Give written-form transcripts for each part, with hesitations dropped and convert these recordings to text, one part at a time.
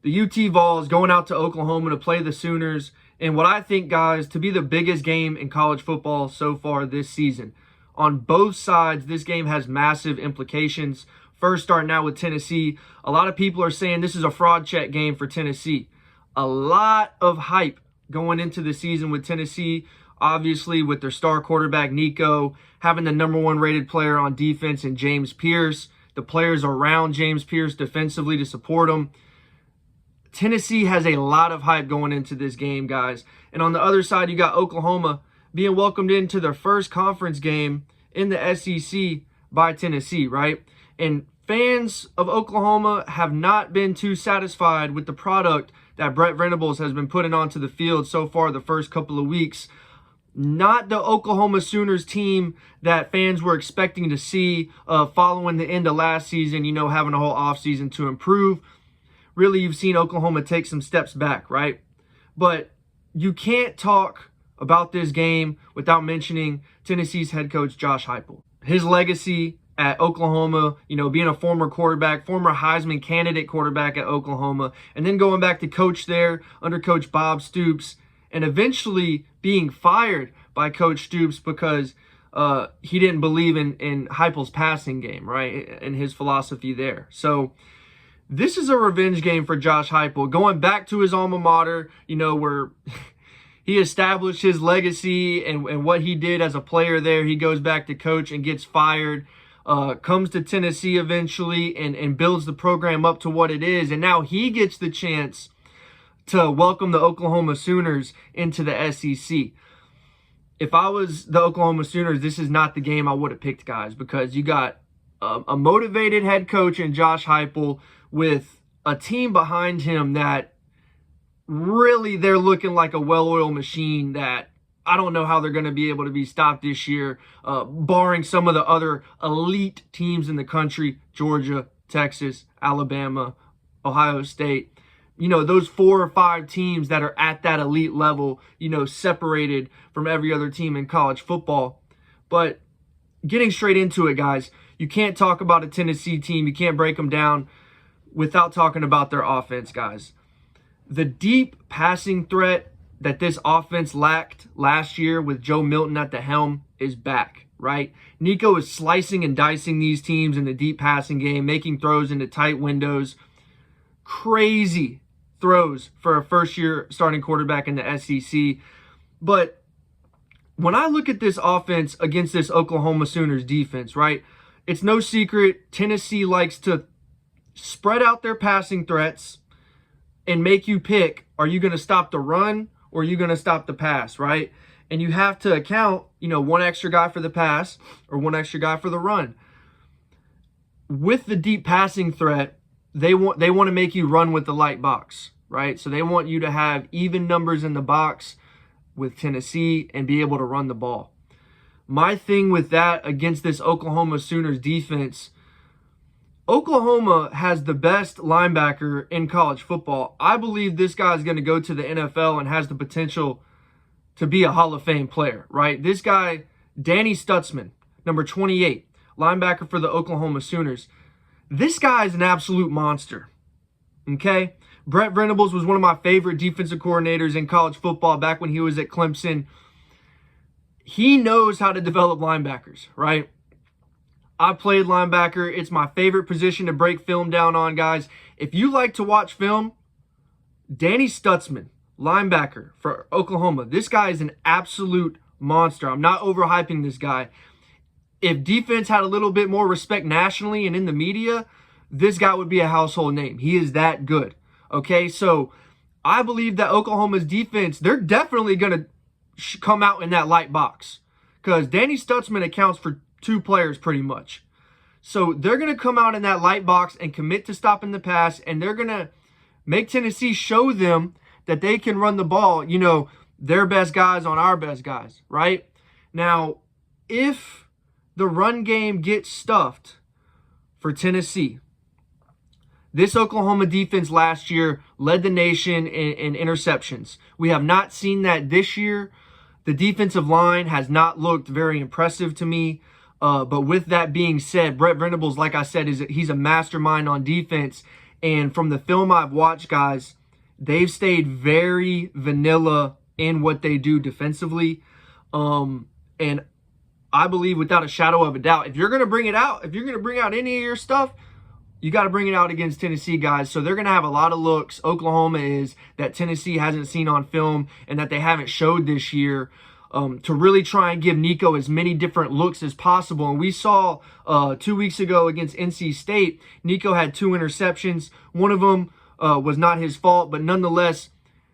The UT Vols going out to Oklahoma to play the Sooners in what I think, guys, to be the biggest game in college football so far this season. On both sides, this game has massive implications. First, starting out with Tennessee, a lot of people are saying this is a fraud check game for Tennessee. A lot of hype going into the season with Tennessee, obviously with their star quarterback Nico, having the #1 rated player on defense in James Pierce, the players around James Pierce defensively to support him. Tennessee has a lot of hype going into this game, guys. And on the other side, you got Oklahoma being welcomed into their first conference game in the SEC by Tennessee, right? And fans of Oklahoma have not been too satisfied with the product that Brent Venables has been putting onto the field so far the first couple of weeks. Not the Oklahoma Sooners team that fans were expecting to see following the end of last season, having a whole offseason to improve. Really, you've seen Oklahoma take some steps back, right? But you can't talk about this game without mentioning Tennessee's head coach, Josh Huepel. His legacy at Oklahoma, being a former quarterback, former Heisman candidate quarterback at Oklahoma, and then going back to coach there under Coach Bob Stoops, and eventually being fired by Coach Stoops because he didn't believe in Heupel's passing game, right, and his philosophy there. So this is a revenge game for Josh Huepel, going back to his alma mater, where he established his legacy and what he did as a player there. He goes back to coach and gets fired, comes to Tennessee eventually and builds the program up to what it is. And now he gets the chance to welcome the Oklahoma Sooners into the SEC. If I was the Oklahoma Sooners, this is not the game I would have picked, guys, because you got a motivated head coach in Josh Huepel with a team behind him that really they're looking like a well-oiled machine that I don't know how they're going to be able to be stopped this year, barring some of the other elite teams in the country, Georgia, Texas, Alabama, Ohio State. Those 4 or 5 teams that are at that elite level, separated from every other team in college football. But getting straight into it, guys, you can't talk about a Tennessee team. You can't break them down without talking about their offense, guys. The deep passing threat that this offense lacked last year with Joe Milton at the helm is back, right? Nico is slicing and dicing these teams in the deep passing game, making throws into tight windows. Crazy throws for a first-year starting quarterback in the SEC. But when I look at this offense against this Oklahoma Sooners defense, right, it's no secret Tennessee likes to spread out their passing threats and make you pick, are you going to stop the run or are you going to stop the pass, right? And you have to account, one extra guy for the pass or one extra guy for the run. With the deep passing threat, they want to make you run with the light box, right? So they want you to have even numbers in the box with Tennessee and be able to run the ball. My thing with that against this Oklahoma Sooners defense, Oklahoma has the best linebacker in college football. I believe this guy is going to go to the NFL and has the potential to be a Hall of Fame player, right? This guy, Danny Stutzman, number 28, linebacker for the Oklahoma Sooners. This guy is an absolute monster, okay? Brent Venables was one of my favorite defensive coordinators in college football back when he was at Clemson. He knows how to develop linebackers, right? I played linebacker. It's my favorite position to break film down on, guys. If you like to watch film, Danny Stutzman, linebacker for Oklahoma. This guy is an absolute monster. I'm not overhyping this guy. If defense had a little bit more respect nationally and in the media, this guy would be a household name. He is that good. Okay, so I believe that Oklahoma's defense, they're definitely going to come out in that light box because Danny Stutzman accounts for 2 players pretty much. So they're going to come out in that light box and commit to stopping the pass, and they're going to make Tennessee show them that they can run the ball, their best guys on our best guys, right? Now, if the run game gets stuffed for Tennessee, this Oklahoma defense last year led the nation in interceptions. We have not seen that this year. The defensive line has not looked very impressive to me. But with that being said, Brent Venables, like I said, he's a mastermind on defense. And from the film I've watched, guys, they've stayed very vanilla in what they do defensively. And I believe without a shadow of a doubt, if you're going to bring it out, if you're going to bring out any of your stuff, you got to bring it out against Tennessee, guys. So they're going to have a lot of looks. Oklahoma is that Tennessee hasn't seen on film and that they haven't showed this year, to really try and give Nico as many different looks as possible. And we saw 2 weeks ago against NC State, Nico had 2 interceptions. One of them was not his fault, but nonetheless,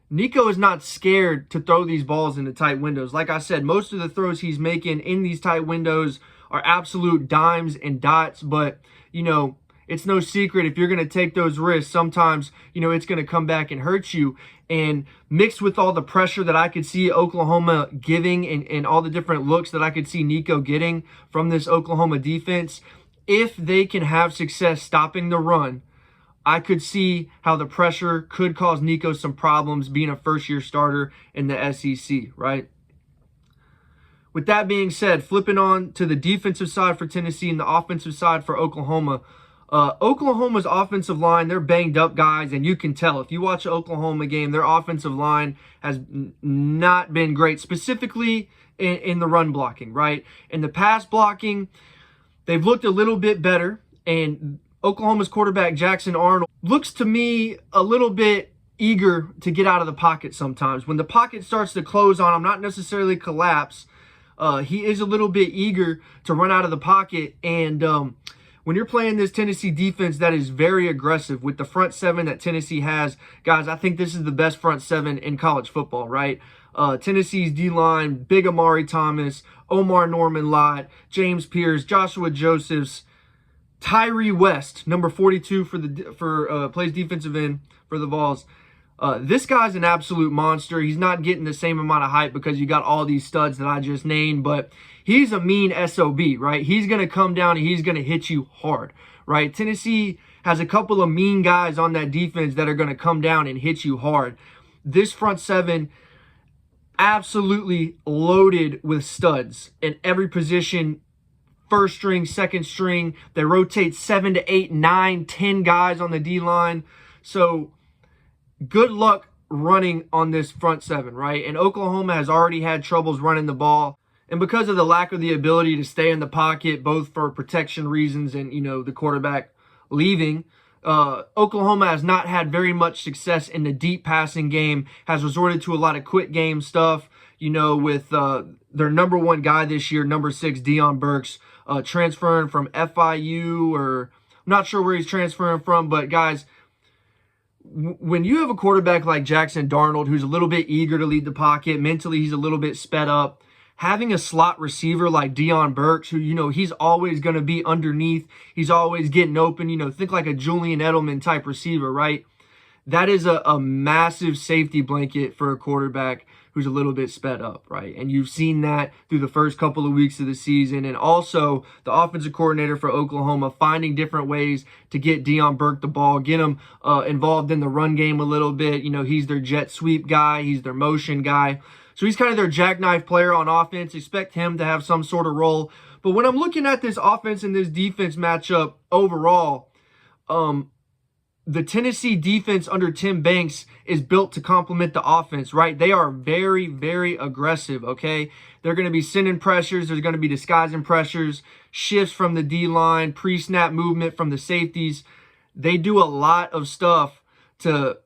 Nico is not scared to throw these balls into tight windows. Like I said, most of the throws he's making in these tight windows are absolute dimes and dots, but, you know, it's no secret if you're going to take those risks, sometimes, you know, it's going to come back and hurt you. And mixed with all the pressure that I could see Oklahoma giving and all the different looks that I could see Nico getting from this Oklahoma defense, if they can have success stopping the run, I could see how the pressure could cause Nico some problems being a first-year starter in the SEC, right? With that being said, flipping on to the defensive side for Tennessee and the offensive side for Oklahoma, Oklahoma's offensive line, they're banged up, guys, and you can tell. If you watch an Oklahoma game, their offensive line has not been great, specifically in the run blocking, right? In the pass blocking, they've looked a little bit better, and Oklahoma's quarterback, Jackson Arnold, looks to me a little bit eager to get out of the pocket sometimes. When the pocket starts to close on him, not necessarily collapse, he is a little bit eager to run out of the pocket, and when you're playing this Tennessee defense that is very aggressive with the front seven that Tennessee has, guys, I think this is the best front seven in college football, right? Tennessee's D-line, Big Amari Thomas, Omar Norman-Lott, James Pierce, Joshua Josephs, Tyree West, number 42 plays defensive end for the Vols. This guy's an absolute monster. He's not getting the same amount of hype because you got all these studs that I just named, but he's a mean SOB, right? He's going to come down and he's going to hit you hard, right? Tennessee has a couple of mean guys on that defense that are going to come down and hit you hard. This front seven, absolutely loaded with studs in every position. First string, second string. They rotate 7 to 8, 9, 10 guys on the D-line. So good luck running on this front seven, right? And Oklahoma has already had troubles running the ball. And because of the lack of the ability to stay in the pocket, both for protection reasons and, you know, the quarterback leaving, Oklahoma has not had very much success in the deep passing game, has resorted to a lot of quick game stuff, you know, with their number one guy this year, number 6, Deion Burks, transferring from FIU, or I'm not sure where he's transferring from, but guys, when you have a quarterback like Jackson Darnold, who's a little bit eager to lead the pocket, mentally he's a little bit sped up, having a slot receiver like Deion Burks, who, you know, he's always going to be underneath, he's always getting open, you know, think like a Julian Edelman type receiver, right? That is a massive safety blanket for a quarterback who's a little bit sped up, right? And you've seen that through the first couple of weeks of the season. And also the offensive coordinator for Oklahoma finding different ways to get Deion Burke the ball, get him involved in the run game a little bit. You know, he's their jet sweep guy. He's their motion guy. So he's kind of their jackknife player on offense. Expect him to have some sort of role. But when I'm looking at this offense and this defense matchup overall, the Tennessee defense under Tim Banks is built to complement the offense, right? They are very, very aggressive, okay? They're going to be sending pressures. There's going to be disguising pressures, shifts from the D-line, pre-snap movement from the safeties. They do a lot of stuff to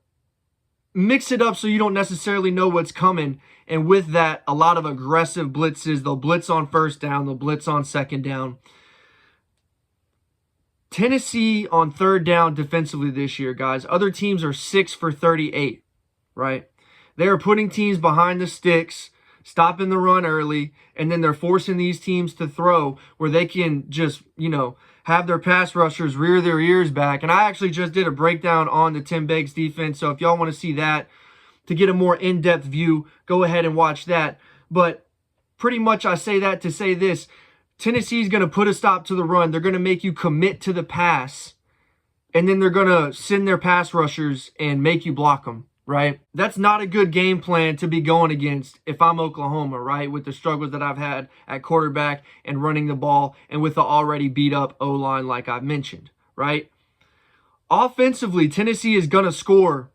mix it up so you don't necessarily know what's coming. And with that, a lot of aggressive blitzes. They'll blitz on first down. They'll blitz on second down. Tennessee on third down defensively this year, guys. Other teams are 6 for 38, right? They are putting teams behind the sticks, stopping the run early, and then they're forcing these teams to throw where they can just, you know, have their pass rushers rear their ears back. And I actually just did a breakdown on the Tim Banks defense, so if y'all want to see that to get a more in-depth view, go ahead and watch that. But pretty much I say that to say this. Tennessee's going to put a stop to the run. They're going to make you commit to the pass. And then they're going to send their pass rushers and make you block them, right? That's not a good game plan to be going against if I'm Oklahoma, right? With the struggles that I've had at quarterback and running the ball and with the already beat up O-line like I've mentioned, right? Offensively, Tennessee is going to score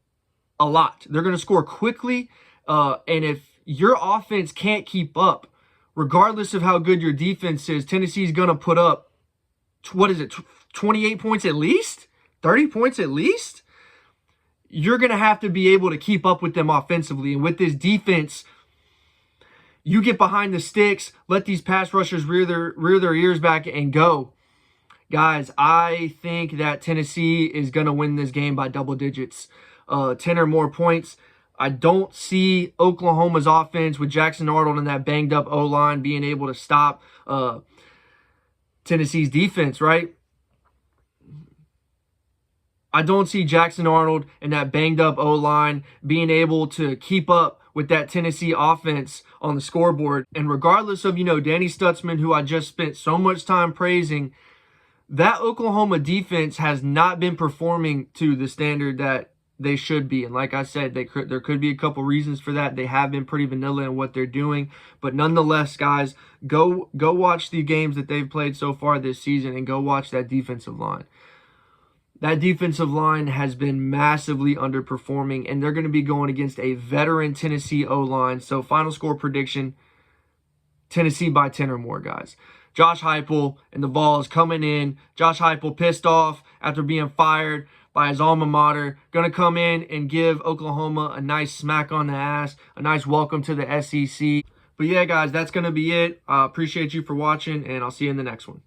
a lot. They're going to score quickly. And if your offense can't keep up, regardless of how good your defense is, Tennessee's going to put up, 28 points at least? 30 points at least? You're going to have to be able to keep up with them offensively. And with this defense, you get behind the sticks, let these pass rushers rear their ears back and go. Guys, I think that Tennessee is going to win this game by double digits, 10 or more points. I don't see Oklahoma's offense with Jackson Arnold and that banged up O-line being able to stop Tennessee's defense, right? I don't see Jackson Arnold and that banged up O-line being able to keep up with that Tennessee offense on the scoreboard. And regardless of, Danny Stutzman, who I just spent so much time praising, that Oklahoma defense has not been performing to the standard that they should be. And like I said, there could be a couple reasons for that. They have been pretty vanilla in what they're doing. But nonetheless, guys, go watch the games that they've played so far this season and go watch that defensive line. That defensive line has been massively underperforming, and they're going to be going against a veteran Tennessee O-line. So final score prediction, Tennessee by 10 or more, guys. Josh Huepel and the Vols coming in. Josh Huepel pissed off after being fired by his alma mater. Going to come in and give Oklahoma a nice smack on the ass, a nice welcome to the SEC. But yeah, guys, that's going to be it. I appreciate you for watching, and I'll see you in the next one.